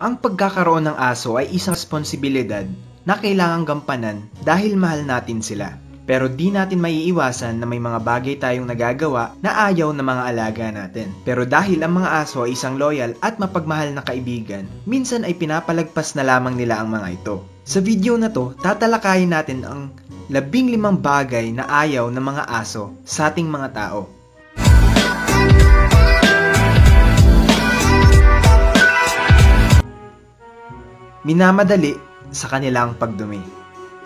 Ang pagkakaroon ng aso ay isang responsibilidad na kailangang gampanan dahil mahal natin sila. Pero di natin maiiwasan na may mga bagay tayong nagagawa na ayaw ng mga alaga natin. Pero dahil ang mga aso ay isang loyal at mapagmahal na kaibigan, minsan ay pinapalagpas na lamang nila ang mga ito. Sa video na to, tatalakayin natin ang 15 bagay na ayaw ng mga aso sa ating mga tao. Minamadali sa kanilang pagdumi.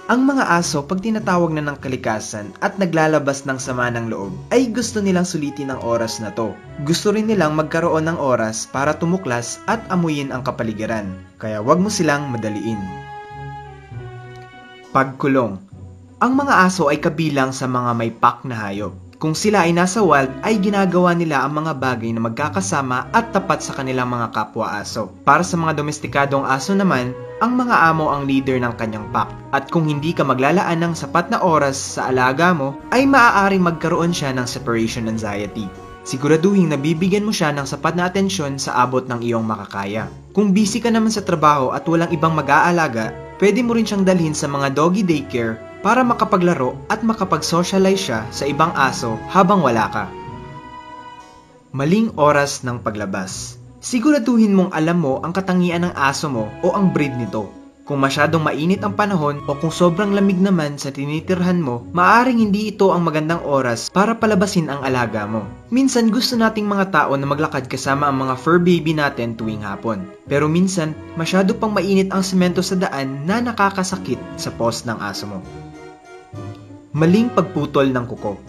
Ang mga aso pag tinatawag na ng kalikasan at naglalabas ng sama ng loob ay gusto nilang sulitin ang oras na to. Gusto rin nilang magkaroon ng oras para tumuklas at amuyin ang kapaligiran. Kaya wag mo silang madaliin. Pagkulong. Ang mga aso ay kabilang sa mga may pack na hayop. Kung sila ay nasa wild, ay ginagawa nila ang mga bagay na magkakasama at tapat sa kanilang mga kapwa-aso. Para sa mga domestikadong aso naman, ang mga amo ang leader ng kanyang pack. At kung hindi ka maglalaan ng sapat na oras sa alaga mo, ay maaaring magkaroon siya ng separation anxiety. Siguraduhin na bibigyan mo siya ng sapat na atensyon sa abot ng iyong makakaya. Kung busy ka naman sa trabaho at walang ibang mag-aalaga, pwede mo rin siyang dalhin sa mga doggy daycare para makapaglaro at makapag-socialize siya sa ibang aso habang wala ka. Maling oras ng paglabas. Siguraduhin mong alam mo ang katangian ng aso mo o ang breed nito. Kung masyadong mainit ang panahon o kung sobrang lamig naman sa tinitirhan mo, maaaring hindi ito ang magandang oras para palabasin ang alaga mo. Minsan gusto nating mga tao na maglakad kasama ang mga fur baby natin tuwing hapon. Pero minsan, masyado pang mainit ang semento sa daan na nakakasakit sa paws ng aso mo. Maling pagputol ng kuko.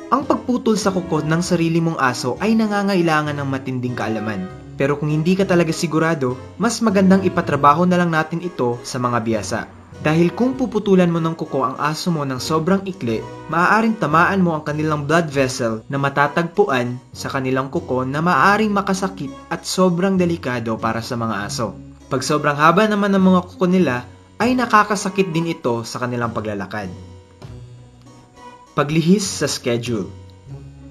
Ang pagputol sa kuko ng sarili mong aso ay nangangailangan ng matinding kaalaman. Pero kung hindi ka talaga sigurado, mas magandang ipatrabaho na lang natin ito sa mga biyasa. Dahil kung puputulan mo ng kuko ang aso mo ng sobrang ikli, maaaring tamaan mo ang kanilang blood vessel na matatagpuan sa kanilang kuko na maaaring makasakit at sobrang delikado para sa mga aso. Pag sobrang haba naman ng mga kuko nila, ay nakakasakit din ito sa kanilang paglalakad. Paglihis sa schedule.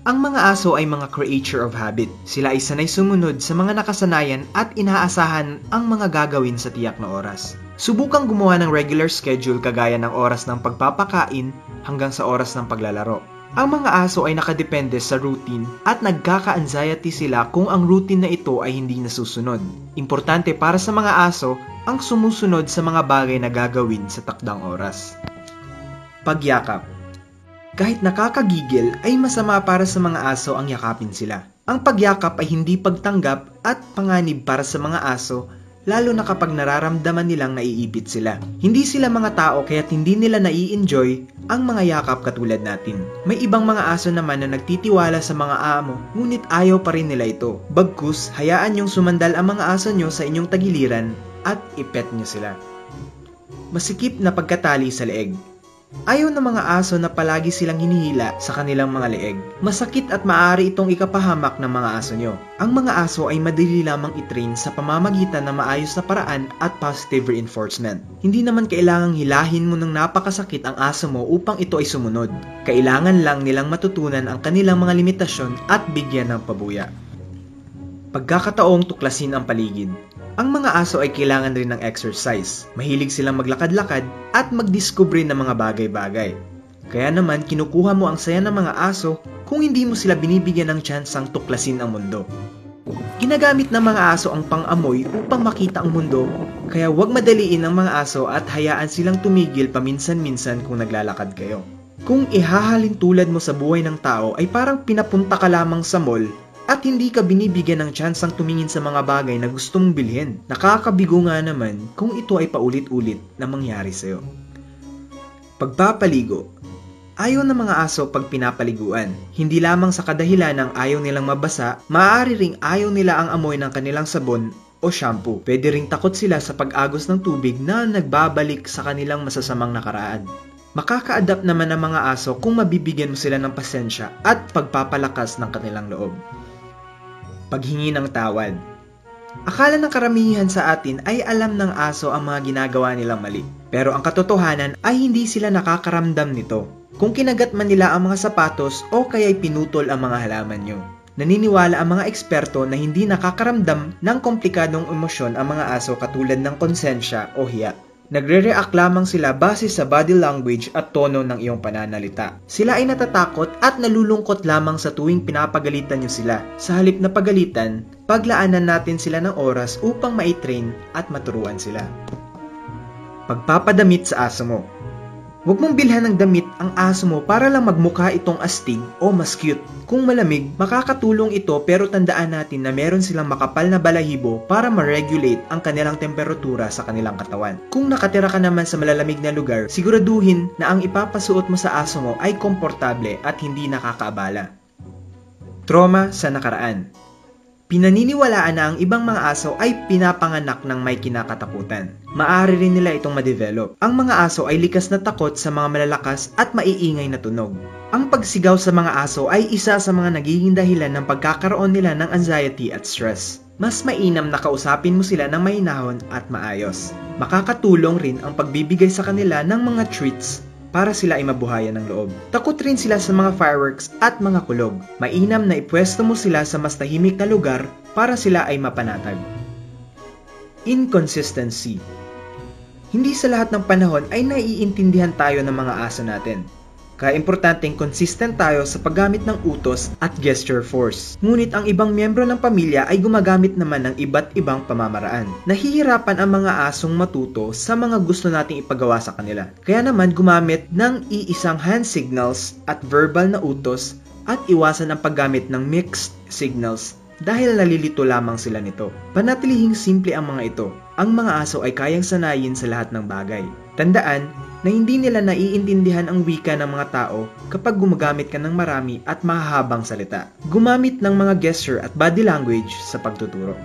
Ang mga aso ay mga creature of habit. Sila ay sanay sumunod sa mga nakasanayan at inaasahan ang mga gagawin sa tiyak na oras. Subukang gumawa ng regular schedule kagaya ng oras ng pagpapakain hanggang sa oras ng paglalaro. Ang mga aso ay nakadepende sa routine at nagkaka-anxiety sila kung ang routine na ito ay hindi nasusunod. Importante para sa mga aso ang sumusunod sa mga bagay na gagawin sa takdang oras. Pagyakap. Kahit nakakagigil ay masama para sa mga aso ang yakapin sila. Ang pagyakap ay hindi pagtanggap at panganib para sa mga aso, lalo na kapag nararamdaman nilang naiipit sila. Hindi sila mga tao kaya't hindi nila nai-enjoy ang mga yakap katulad natin. May ibang mga aso naman na nagtitiwala sa mga amo, ngunit ayaw pa rin nila ito. Bagkus, hayaan niyong sumandal ang mga aso niyo sa inyong tagiliran at ipet niyo sila. Masikip na pagkatali sa leeg. Ayaw ng mga aso na palagi silang hinihila sa kanilang mga leeg. Masakit at maaari itong ikapahamak ng mga aso nyo. Ang mga aso ay madali lamang itrain sa pamamagitan ng maayos na paraan at positive reinforcement. Hindi naman kailangang hilahin mo ng napakasakit ang aso mo upang ito ay sumunod. Kailangan lang nilang matutunan ang kanilang mga limitasyon at bigyan ng pabuya. Pagkakataong tuklasin ang paligid. Ang mga aso ay kailangan rin ng exercise. Mahilig silang maglakad-lakad at magdiskubre ng mga bagay-bagay. Kaya naman kinukuha mo ang saya ng mga aso kung hindi mo sila binibigyan ng tsansang tuklasin ang mundo. Ginagamit ng mga aso ang pang-amoy upang makita ang mundo, kaya huwag madaliin ang mga aso at hayaan silang tumigil paminsan-minsan kung naglalakad kayo. Kung ihahalin tulad mo sa buhay ng tao ay parang pinapunta ka lamang sa mall at hindi ka binibigyan ng tsansang tumingin sa mga bagay na gusto mong bilhin. Nakakabigo nga naman kung ito ay paulit-ulit na mangyari sa'yo. Pagpapaligo. Ayaw ng mga aso pag pinapaliguan. Hindi lamang sa kadahilan ng ayaw nilang mabasa, maaari ring ayaw nila ang amoy ng kanilang sabon o shampoo. Pwede ring takot sila sa pag-agos ng tubig na nagbabalik sa kanilang masasamang nakaraan. Makaka-adapt naman ang mga aso kung mabibigyan mo sila ng pasensya at pagpapalakas ng kanilang loob. Paghingi ng tawad. Akala ng karamihan sa atin ay alam ng aso ang mga ginagawa nilang mali. Pero ang katotohanan ay hindi sila nakakaramdam nito. Kung kinagat man nila ang mga sapatos o kaya'y pinutol ang mga halaman nyo. Naniniwala ang mga eksperto na hindi nakakaramdam ng komplikadong emosyon ang mga aso katulad ng konsensya o hiya. Nagre-react lamang sila base sa body language at tono ng iyong pananalita. Sila ay natatakot at nalulungkot lamang sa tuwing pinapagalitan niyo sila. Sa halip na pagalitan, paglaanan natin sila ng oras upang maitrain at maturuan sila. Pagpapadamit sa aso mo. Huwag mong bilhan ng damit ang aso mo para lang magmukha itong astig o mas cute. Kung malamig, makakatulong ito pero tandaan natin na meron silang makapal na balahibo para ma-regulate ang kanilang temperatura sa kanilang katawan. Kung nakatira ka naman sa malalamig na lugar, siguraduhin na ang ipapasuot mo sa aso mo ay komportable at hindi nakakaabala. Trauma sa nakaraan. Pinaniniwalaan na ang ibang mga aso ay pinapanganak ng may kinakatakutan. Maaari rin nila itong ma-develop. Ang mga aso ay likas na takot sa mga malalakas at maiingay na tunog. Ang pagsigaw sa mga aso ay isa sa mga nagiging dahilan ng pagkakaroon nila ng anxiety at stress. Mas mainam na kausapin mo sila ng mahinahon at maayos. Makakatulong rin ang pagbibigay sa kanila ng mga treats para sila ay mabuhayan ng loob. Takot rin sila sa mga fireworks at mga kulog. Mainam na ipwesto mo sila sa mas tahimik na lugar para sila ay mapanatag. Inconsistency. Hindi sa lahat ng panahon ay naiintindihan tayo ng mga aso natin. Kaya importanteng consistent tayo sa paggamit ng utos at gesture force. Ngunit ang ibang miyembro ng pamilya ay gumagamit naman ng iba't ibang pamamaraan. Nahihirapan ang mga asong matuto sa mga gusto nating ipagawa sa kanila. Kaya naman gumamit ng iisang hand signals at verbal na utos at iwasan ang paggamit ng mixed signals dahil nalilito lamang sila nito. Panatilihing simple ang mga ito. Ang mga aso ay kayang sanayin sa lahat ng bagay. Tandaan na hindi nila naiintindihan ang wika ng mga tao kapag gumagamit ka ng marami at mahahabang salita. Gumamit ng mga gesture at body language sa pagtuturo.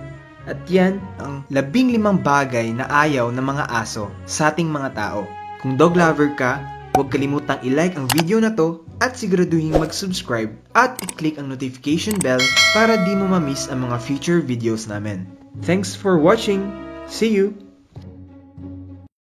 At yan ang 15 bagay na ayaw ng mga aso sa ating mga tao. Kung dog lover ka, huwag kalimutang i-like ang video na to at siguraduhin mag-subscribe at i-click ang notification bell para di mo ma-miss ang mga future videos namin. Thanks for watching! See you!